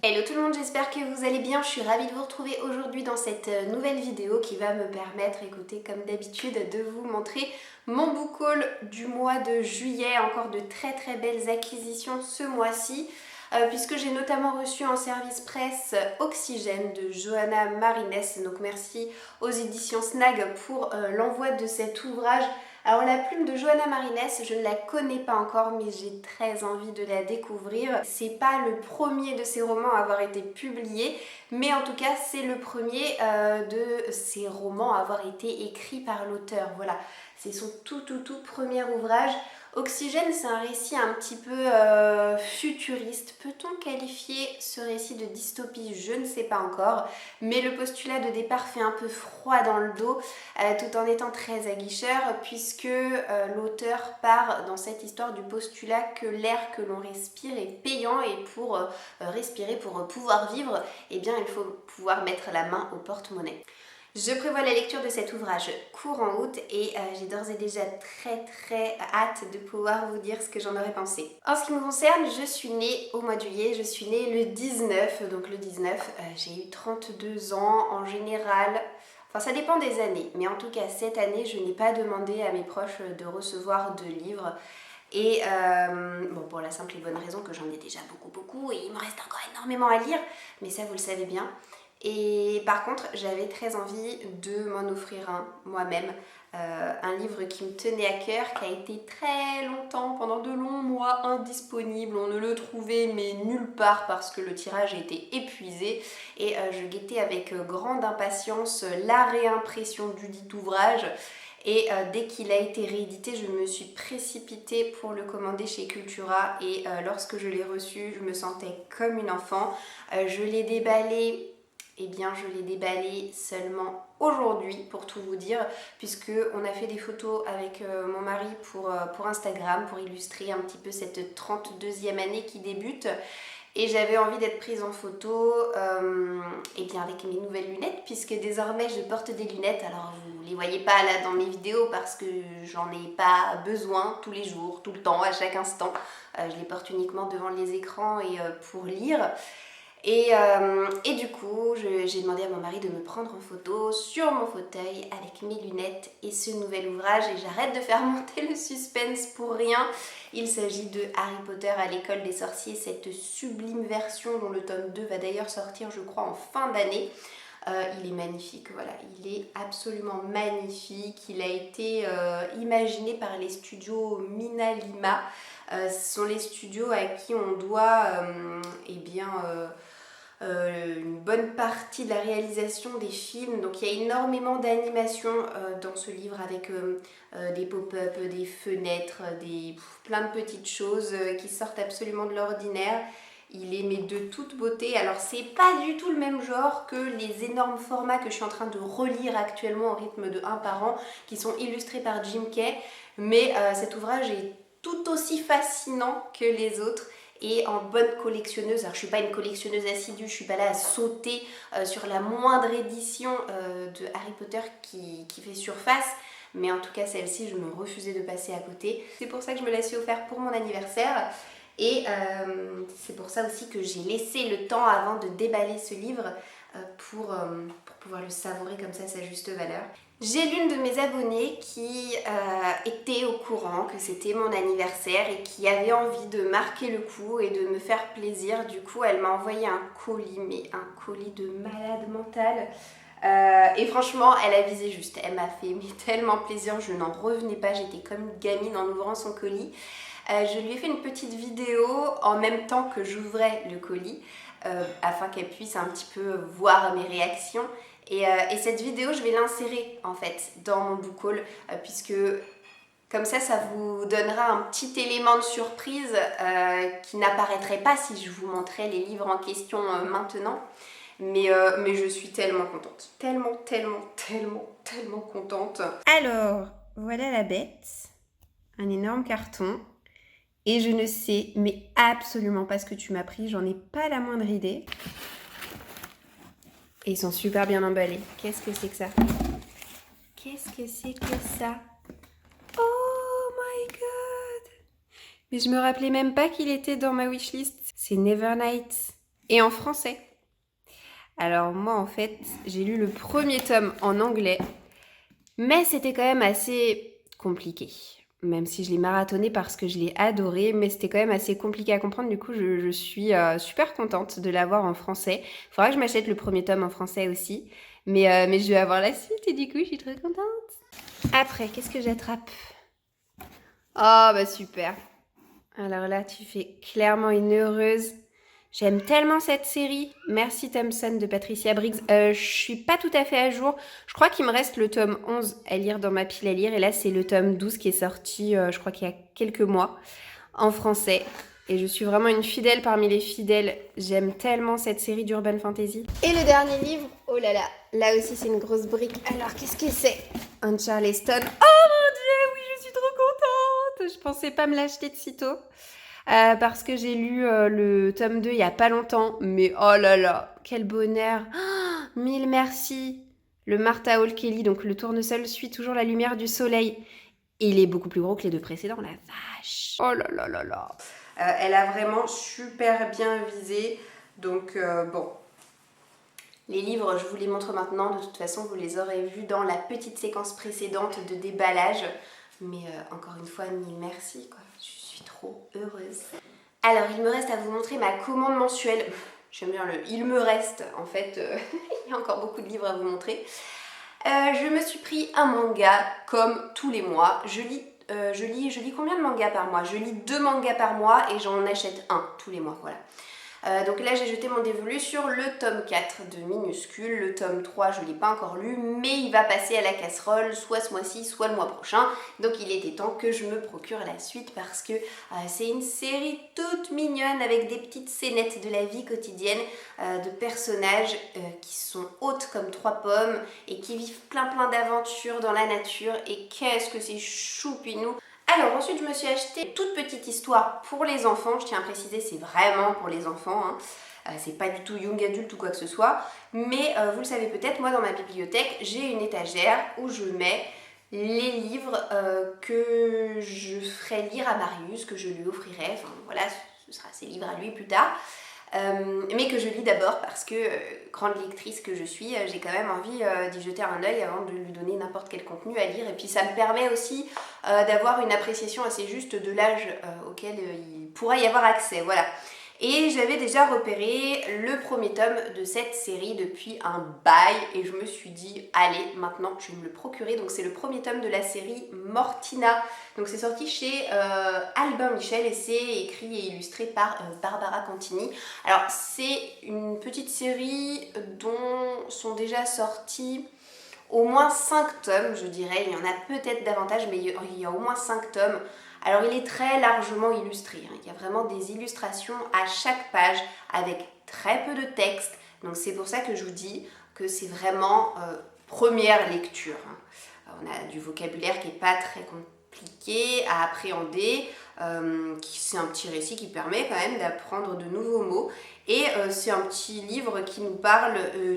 Hello tout le monde, j'espère que vous allez bien. Je suis ravie de vous retrouver aujourd'hui dans cette nouvelle vidéo qui va me permettre, écoutez, comme d'habitude, de vous montrer mon book haul du mois de juillet. Encore de très belles acquisitions ce mois-ci, puisque j'ai notamment reçu en service presse Oxygène de Johanna Marines. Donc merci aux éditions Snag pour l'envoi de cet ouvrage. Alors la plume de Johanna Marines, je ne la connais pas encore, mais j'ai très envie de la découvrir. C'est pas le premier de ses romans à avoir été publié, mais en tout cas c'est le premier de ses romans à avoir été écrit par l'auteur. Voilà, c'est son tout premier ouvrage. Oxygène, c'est un récit un petit peu futuriste. Peut-on qualifier ce récit de dystopie? Je ne sais pas encore, mais le postulat de départ fait un peu froid dans le dos, tout en étant très aguicheur, puisque l'auteur part dans cette histoire du postulat que l'air que l'on respire est payant, et pour respirer, pour pouvoir vivre, eh bien il faut pouvoir mettre la main au porte-monnaie. Je prévois la lecture de cet ouvrage courant août et j'ai d'ores et déjà très hâte de pouvoir vous dire ce que j'en aurais pensé. En ce qui me concerne, je suis née au mois de juillet, je suis née le 19, donc le 19, j'ai eu 32 ans en général. Enfin, ça dépend des années, mais en tout cas cette année, je n'ai pas demandé à mes proches de recevoir de livres. Et bon, pour la simple et bonne raison que j'en ai déjà beaucoup et il me reste encore énormément à lire, mais ça vous le savez bien. Et par contre, j'avais très envie de m'en offrir un moi-même, un livre qui me tenait à cœur, qui a été très longtemps, pendant de longs mois, indisponible. On ne le trouvait mais nulle part parce que le tirage était épuisé, et je guettais avec grande impatience la réimpression du dit ouvrage. Et dès qu'il a été réédité, je me suis précipitée pour le commander chez Cultura, et lorsque je l'ai reçu, je me sentais comme une enfant. Je l'ai déballé. Eh bien, je l'ai déballé seulement aujourd'hui, pour tout vous dire, puisque on a fait des photos avec mon mari pour Instagram, pour illustrer un petit peu cette 32e année qui débute. Et j'avais envie d'être prise en photo eh bien avec mes nouvelles lunettes, puisque désormais je porte des lunettes. Alors vous ne les voyez pas là dans mes vidéos parce que j'en ai pas besoin tous les jours, tout le temps, à chaque instant. Je les porte uniquement devant les écrans et pour lire. Et du coup, j'ai demandé à mon mari de me prendre en photo sur mon fauteuil avec mes lunettes et ce nouvel ouvrage, et j'arrête de faire monter le suspense pour rien. Il s'agit de Harry Potter à l'école des sorciers, cette sublime version dont le tome 2 va d'ailleurs sortir, je crois, en fin d'année. Il est magnifique, voilà, il est absolument magnifique. Il a été imaginé par les studios Minalima. Ce sont les studios à qui on doit une bonne partie de la réalisation des films. Donc il y a énormément d'animation dans ce livre, avec des pop-up, des fenêtres, plein de petites choses qui sortent absolument de l'ordinaire. Il est mais de toute beauté. Alors c'est pas du tout le même genre que les énormes formats que je suis en train de relire actuellement au rythme de 1 par an, qui sont illustrés par Jim Kay, mais cet ouvrage est tout aussi fascinant que les autres. Et en bonne collectionneuse, alors je suis pas une collectionneuse assidue, je suis pas là à sauter sur la moindre édition de Harry Potter qui fait surface, mais en tout cas celle-ci, je me refusais de passer à côté. C'est pour ça que je me la suis offerte pour mon anniversaire, et c'est pour ça aussi que j'ai laissé le temps avant de déballer ce livre pour pouvoir le savourer comme ça à sa juste valeur. J'ai l'une de mes abonnées qui était au courant que c'était mon anniversaire et qui avait envie de marquer le coup et de me faire plaisir. Du coup, elle m'a envoyé un colis, mais un colis de malade mental. Et franchement, elle a visé juste. Elle m'a fait tellement plaisir, je n'en revenais pas. J'étais comme une gamine en ouvrant son colis. Je lui ai fait une petite vidéo en même temps que j'ouvrais le colis, afin qu'elle puisse un petit peu voir mes réactions. Et cette vidéo, je vais l'insérer en fait dans mon book haul, puisque comme ça vous donnera un petit élément de surprise qui n'apparaîtrait pas si je vous montrais les livres en question maintenant. Mais je suis tellement contente, tellement contente. Alors, voilà la bête, un énorme carton. Et je ne sais mais absolument pas ce que tu m'as pris, j'en ai pas la moindre idée. Et ils sont super bien emballés. Qu'est-ce que c'est que ça? Qu'est-ce que c'est que ça? Oh my god! Mais je me rappelais même pas qu'il était dans ma wishlist. C'est Nevernight. Et en français. Alors moi en fait, j'ai lu le premier tome en anglais. Mais c'était quand même assez compliqué. Même si je l'ai marathonné parce que je l'ai adoré, mais c'était quand même assez compliqué à comprendre. Du coup, je suis super contente de l'avoir en français. Il faudra que je m'achète le premier tome en français aussi. Mais je vais avoir la suite et du coup, je suis très contente. Après, qu'est-ce que j'attrape? Oh, bah super. Alors là, tu fais clairement une heureuse. J'aime tellement cette série. Merci Thompson de Patricia Briggs. Je suis pas tout à fait à jour. Je crois qu'il me reste le tome 11 à lire dans ma pile à lire. Et là, c'est le tome 12 qui est sorti, je crois qu'il y a quelques mois, en français. Et je suis vraiment une fidèle parmi les fidèles. J'aime tellement cette série d'Urban Fantasy. Et le dernier livre, oh là là, là aussi c'est une grosse brique. Alors, qu'est-ce que c'est? Un Charleston. Oh mon Dieu, oui, je suis trop contente. Je pensais pas me l'acheter de sitôt. Parce que j'ai lu le tome 2 il y a pas longtemps, mais oh là là, quel bonheur! Oh, mille merci! Le Martha Hall Kelly, donc le tournesol suit toujours la lumière du soleil. Et il est beaucoup plus gros que les deux précédents, la vache! Oh là là là là! Elle a vraiment super bien visé, donc bon. Les livres, je vous les montre maintenant, de toute façon vous les aurez vus dans la petite séquence précédente de déballage. Mais encore une fois, mille merci quoi. Je suis trop heureuse. Alors, il me reste à vous montrer ma commande mensuelle. J'aime bien le « il me reste », en fait, il y a encore beaucoup de livres à vous montrer. Je me suis pris un manga comme tous les mois. Je lis combien de mangas par mois? Je lis 2 mangas par mois et j'en achète un tous les mois, voilà. Donc là j'ai jeté mon dévolu sur le tome 4 de Minuscule. Le tome 3 je ne l'ai pas encore lu, mais il va passer à la casserole soit ce mois-ci soit le mois prochain. Donc il était temps que je me procure la suite parce que c'est une série toute mignonne avec des petites scénettes de la vie quotidienne de personnages qui sont hautes comme 3 pommes et qui vivent plein d'aventures dans la nature. Et qu'est-ce que c'est choupinou! Alors ensuite je me suis acheté une toute petite histoire pour les enfants, je tiens à préciser c'est vraiment pour les enfants, hein. C'est pas du tout young adulte ou quoi que ce soit, mais vous le savez peut-être, moi dans ma bibliothèque j'ai une étagère où je mets les livres que je ferai lire à Marius, que je lui offrirai, enfin voilà, ce sera ses livres à lui plus tard. Mais que je lis d'abord parce que, grande lectrice que je suis, j'ai quand même envie d'y jeter un œil avant de lui donner n'importe quel contenu à lire. Et puis ça me permet aussi d'avoir une appréciation assez juste de l'âge auquel il pourra y avoir accès. Voilà. Et j'avais déjà repéré le premier tome de cette série depuis un bail et je me suis dit allez maintenant je vais me le procurer. Donc c'est le premier tome de la série Mortina. Donc c'est sorti chez Albin Michel et c'est écrit et illustré par Barbara Cantini. Alors c'est une petite série dont sont déjà sortis au moins 5 tomes je dirais. Il y en a peut-être davantage mais il y a au moins 5 tomes. Alors il est très largement illustré, hein. Il y a vraiment des illustrations à chaque page avec très peu de texte. Donc c'est pour ça que je vous dis que c'est vraiment première lecture, hein. On a du vocabulaire qui n'est pas très compliqué à appréhender. C'est un petit récit qui permet quand même d'apprendre de nouveaux mots. Et c'est un petit livre qui nous parle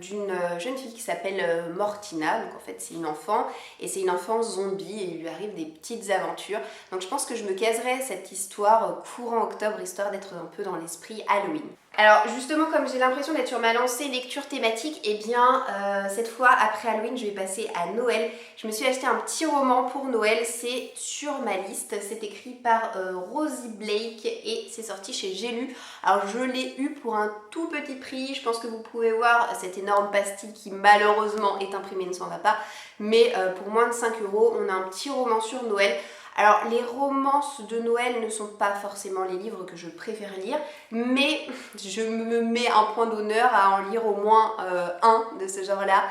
d'une jeune fille qui s'appelle Mortina. Donc en fait c'est une enfant et c'est une enfant zombie et il lui arrive des petites aventures. Donc je pense que je me caserai cette histoire courant octobre histoire d'être un peu dans l'esprit Halloween. Alors justement comme j'ai l'impression d'être sur ma lancée lecture thématique, et bien cette fois après Halloween je vais passer à Noël. Je me suis acheté un petit roman pour Noël, c'est sur ma liste, c'est écrit par Rosie Blake et c'est sorti chez J'ai lu. Alors je l'ai eu pour un tout petit prix, je pense que vous pouvez voir cette énorme pastille qui malheureusement est imprimée, ne s'en va pas, mais pour moins de 5 €, on a un petit roman sur Noël. Alors les romances de Noël ne sont pas forcément les livres que je préfère lire, mais je me mets un point d'honneur à en lire au moins un de ce genre-là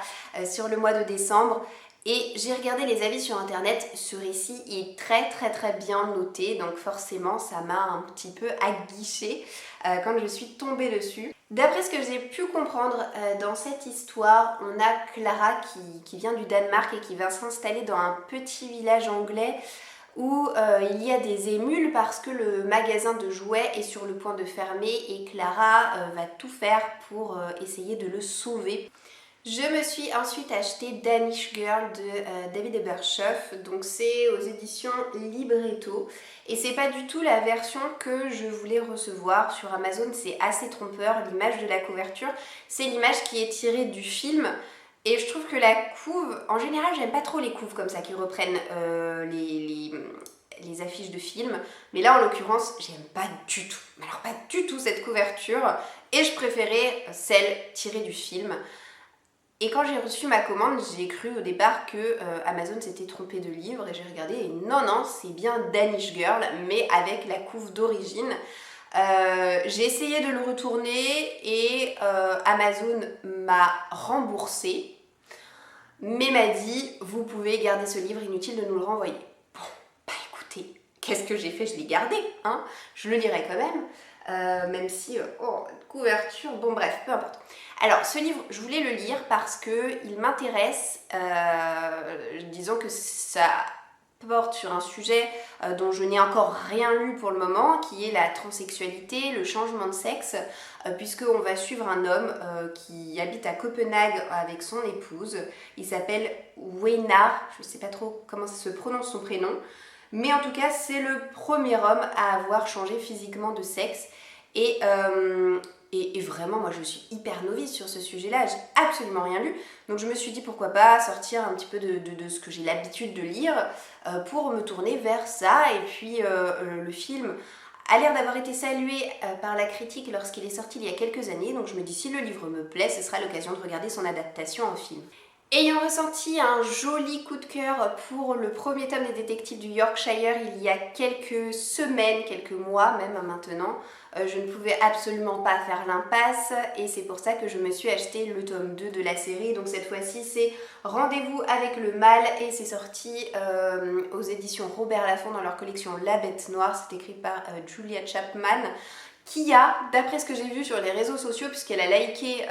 sur le mois de décembre. Et j'ai regardé les avis sur internet, ce récit est très bien noté, donc forcément ça m'a un petit peu aguichée quand je suis tombée dessus. D'après ce que j'ai pu comprendre dans cette histoire, on a Clara qui vient du Danemark et qui va s'installer dans un petit village anglais où il y a des émules parce que le magasin de jouets est sur le point de fermer et Clara va tout faire pour essayer de le sauver. Je me suis ensuite acheté Danish Girl de David Ebershoff, donc c'est aux éditions Libretto et c'est pas du tout la version que je voulais recevoir sur Amazon, c'est assez trompeur, l'image de la couverture, c'est l'image qui est tirée du film et je trouve que la couve, en général j'aime pas trop les couves comme ça qui reprennent les affiches de films, mais là en l'occurrence j'aime pas du tout, alors pas du tout cette couverture et je préférais celle tirée du film. Et quand j'ai reçu ma commande, j'ai cru au départ que Amazon s'était trompé de livre et j'ai regardé et non, c'est bien Danish Girl, mais avec la couve d'origine. J'ai essayé de le retourner et Amazon m'a remboursé, mais m'a dit vous pouvez garder ce livre, inutile de nous le renvoyer. Bon, bah écoutez, qu'est-ce que j'ai fait? Je l'ai gardé, hein, je le lirai quand même si, couverture, bon bref, peu importe. Alors ce livre, je voulais le lire parce qu'il m'intéresse, disons que ça porte sur un sujet dont je n'ai encore rien lu pour le moment, qui est la transsexualité, le changement de sexe, puisqu'on va suivre un homme qui habite à Copenhague avec son épouse. Il s'appelle Weinar, je ne sais pas trop comment ça se prononce son prénom, mais en tout cas c'est le premier homme à avoir changé physiquement de sexe et vraiment moi je suis hyper novice sur ce sujet-là, j'ai absolument rien lu, donc je me suis dit pourquoi pas sortir un petit peu de ce que j'ai l'habitude de lire pour me tourner vers ça. Et puis le film a l'air d'avoir été salué par la critique lorsqu'il est sorti il y a quelques années, donc je me dis si le livre me plaît, ce sera l'occasion de regarder son adaptation en film. Ayant ressenti un joli coup de cœur pour le premier tome des détectives du Yorkshire il y a quelques semaines, quelques mois même maintenant, je ne pouvais absolument pas faire l'impasse et c'est pour ça que je me suis acheté le tome 2 de la série. Donc cette fois-ci c'est Rendez-vous avec le mal et c'est sorti aux éditions Robert Laffont dans leur collection La Bête Noire. C'est écrit par Julia Chapman qui a, d'après ce que j'ai vu sur les réseaux sociaux, puisqu'elle a liké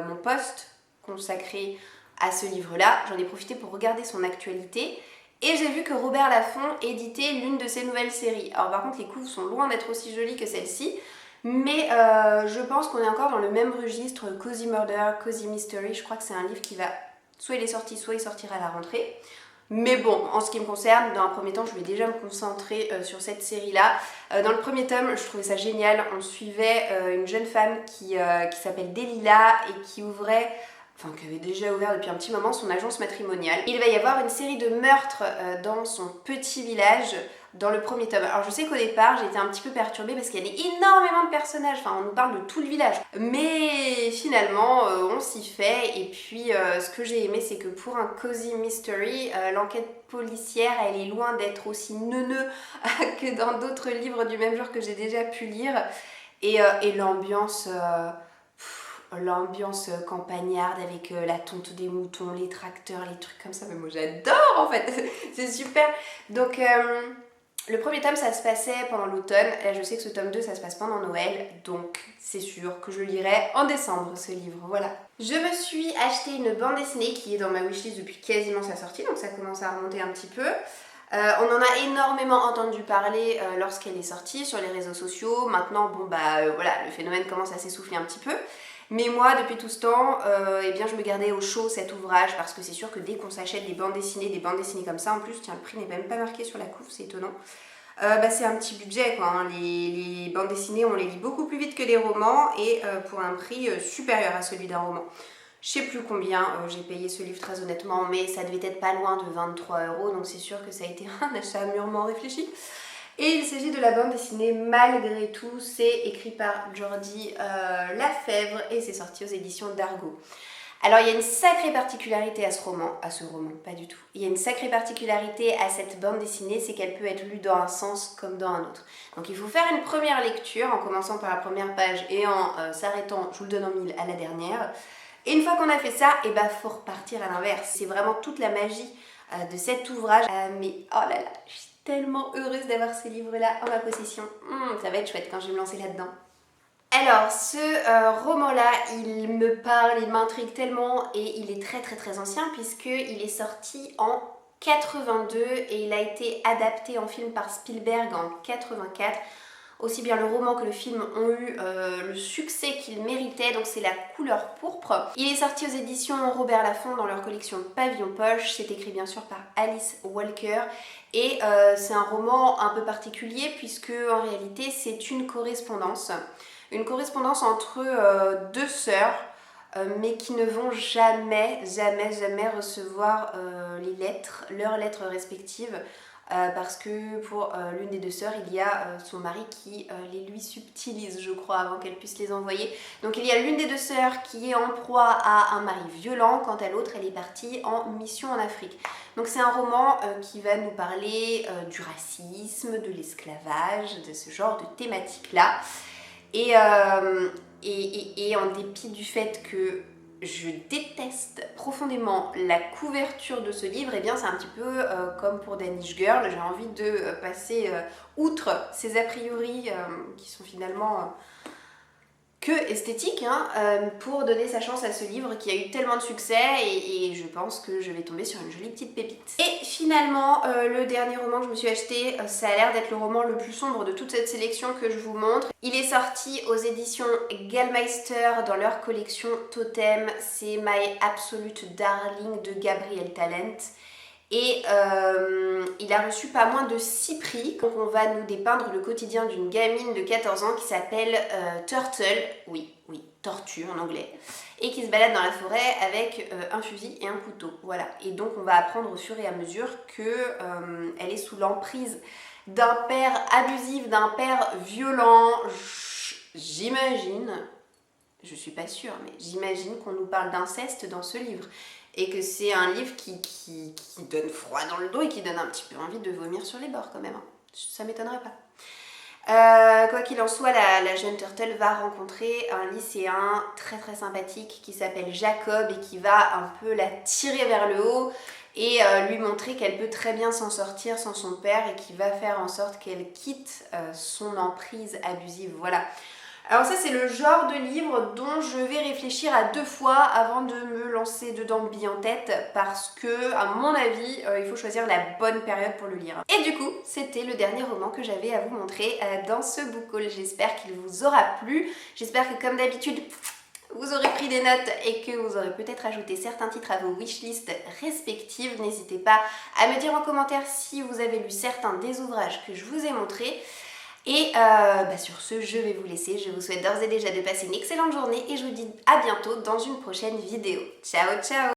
mon post consacré à ce livre-là, j'en ai profité pour regarder son actualité et j'ai vu que Robert Laffont éditait l'une de ses nouvelles séries. Alors par contre les couves sont loin d'être aussi jolies que celle-ci, mais je pense qu'on est encore dans le même registre, Cozy Murder, Cozy Mystery. Je crois que c'est un livre qui va, soit il est sorti, soit il sortira à la rentrée. Mais bon, en ce qui me concerne, dans un premier temps, je vais déjà me concentrer sur cette série-là. Dans le premier tome, je trouvais ça génial. On suivait une jeune femme qui s'appelle Delilah et qui ouvrait, enfin qui avait déjà ouvert depuis un petit moment, son agence matrimoniale. Il va y avoir une série de meurtres dans son petit village dans le premier tome. Alors je sais qu'au départ j'ai été un petit peu perturbée parce qu'il y avait énormément de personnages, enfin on nous parle de tout le village. Mais finalement on s'y fait et puis ce que j'ai aimé c'est que pour un cozy mystery, l'enquête policière elle est loin d'être aussi neuneux que dans d'autres livres du même genre que j'ai déjà pu lire. Et l'ambiance campagnarde avec la tonte des moutons, les tracteurs, les trucs comme ça, mais moi j'adore en fait, c'est super. Donc le premier tome ça se passait pendant l'automne, là je sais que ce tome 2 ça se passe pendant Noël, donc c'est sûr que je lirai en décembre ce livre, voilà. Je me suis acheté une bande dessinée qui est dans ma wishlist depuis quasiment sa sortie, donc ça commence à remonter un petit peu. On en a énormément entendu parler lorsqu'elle est sortie sur les réseaux sociaux. Maintenant, bon bah voilà, le phénomène commence à s'essouffler un petit peu. Mais moi, depuis tout ce temps, eh bien, je me gardais au chaud cet ouvrage parce que c'est sûr que dès qu'on s'achète des bandes dessinées comme ça, en plus, tiens, le prix n'est même pas marqué sur la couve, c'est étonnant. C'est un petit budget quoi, hein. Les bandes dessinées, on les lit beaucoup plus vite que les romans et pour un prix supérieur à celui d'un roman. Je sais plus combien j'ai payé ce livre très honnêtement, mais ça devait être pas loin de 23 €, donc c'est sûr que ça a été un achat mûrement réfléchi. Et il s'agit de la bande dessinée Malgré tout, c'est écrit par Jordi Lafèvre et c'est sorti aux éditions d'Argo. Alors il y a une sacrée particularité à ce roman, pas du tout. Il y a une sacrée particularité à cette bande dessinée, c'est qu'elle peut être lue dans un sens comme dans un autre. Donc il faut faire une première lecture en commençant par la première page et en s'arrêtant, je vous le donne en mille, à la dernière. Et une fois qu'on a fait ça, et bah faut repartir à l'inverse. C'est vraiment toute la magie de cet ouvrage. Mais oh là là, je suis tellement heureuse d'avoir ce livre-là en ma possession. Ça va être chouette quand je vais me lancer là-dedans. Alors, ce roman-là, il me parle, il m'intrigue tellement et il est très très très ancien puisqu'il est sorti en 82 et il a été adapté en film par Spielberg en 84. aussi bien le roman que le film ont eu le succès qu'ils méritaient, donc c'est La couleur pourpre. Il est sorti aux éditions Robert Laffont dans leur collection Pavillon Poche, c'est écrit bien sûr par Alice Walker et c'est un roman un peu particulier puisque en réalité c'est une correspondance entre deux sœurs mais qui ne vont jamais recevoir leurs lettres respectives parce que pour l'une des deux sœurs, il y a son mari qui les lui subtilise, je crois, avant qu'elle puisse les envoyer. Donc il y a l'une des deux sœurs qui est en proie à un mari violent, quant à l'autre, elle est partie en mission en Afrique. Donc c'est un roman qui va nous parler du racisme, de l'esclavage, de ce genre de thématiques-là. Et en dépit du fait que je déteste profondément la couverture de ce livre, et bien c'est un petit peu comme pour Danish Girl, j'ai envie de passer outre ces a priori qui sont finalement que esthétiques pour donner sa chance à ce livre qui a eu tellement de succès et je pense que je vais tomber sur une jolie petite pépite. Et finalement, le dernier roman que je me suis acheté, ça a l'air d'être le roman le plus sombre de toute cette sélection que je vous montre. Il est sorti aux éditions Gallmeister dans leur collection Totem, c'est My Absolute Darling de Gabriel Talent. Et il a reçu pas moins de 6 prix. Donc on va nous dépeindre le quotidien d'une gamine de 14 ans qui s'appelle Turtle, oui, tortue en anglais, et qui se balade dans la forêt avec un fusil et un couteau, voilà. Et donc on va apprendre au fur et à mesure qu'elle est sous l'emprise d'un père abusif, d'un père violent, j'imagine, je suis pas sûre, mais j'imagine qu'on nous parle d'inceste dans ce livre. Et que c'est un livre qui donne froid dans le dos et qui donne un petit peu envie de vomir sur les bords quand même. Ça m'étonnerait pas. Quoi qu'il en soit, la jeune Turtle va rencontrer un lycéen très très sympathique qui s'appelle Jacob et qui va un peu la tirer vers le haut et lui montrer qu'elle peut très bien s'en sortir sans son père et qui va faire en sorte qu'elle quitte son emprise abusive. Voilà. Alors ça c'est le genre de livre dont je vais réfléchir à 2 fois avant de me lancer dedans bille en tête parce que à mon avis il faut choisir la bonne période pour le lire. Et du coup c'était le dernier roman que j'avais à vous montrer dans ce book haul. J'espère qu'il vous aura plu, j'espère que comme d'habitude vous aurez pris des notes et que vous aurez peut-être ajouté certains titres à vos wishlists respectives. N'hésitez pas à me dire en commentaire si vous avez lu certains des ouvrages que je vous ai montrés. Et sur ce, je vais vous laisser. Je vous souhaite d'ores et déjà de passer une excellente journée et je vous dis à bientôt dans une prochaine vidéo. Ciao, ciao!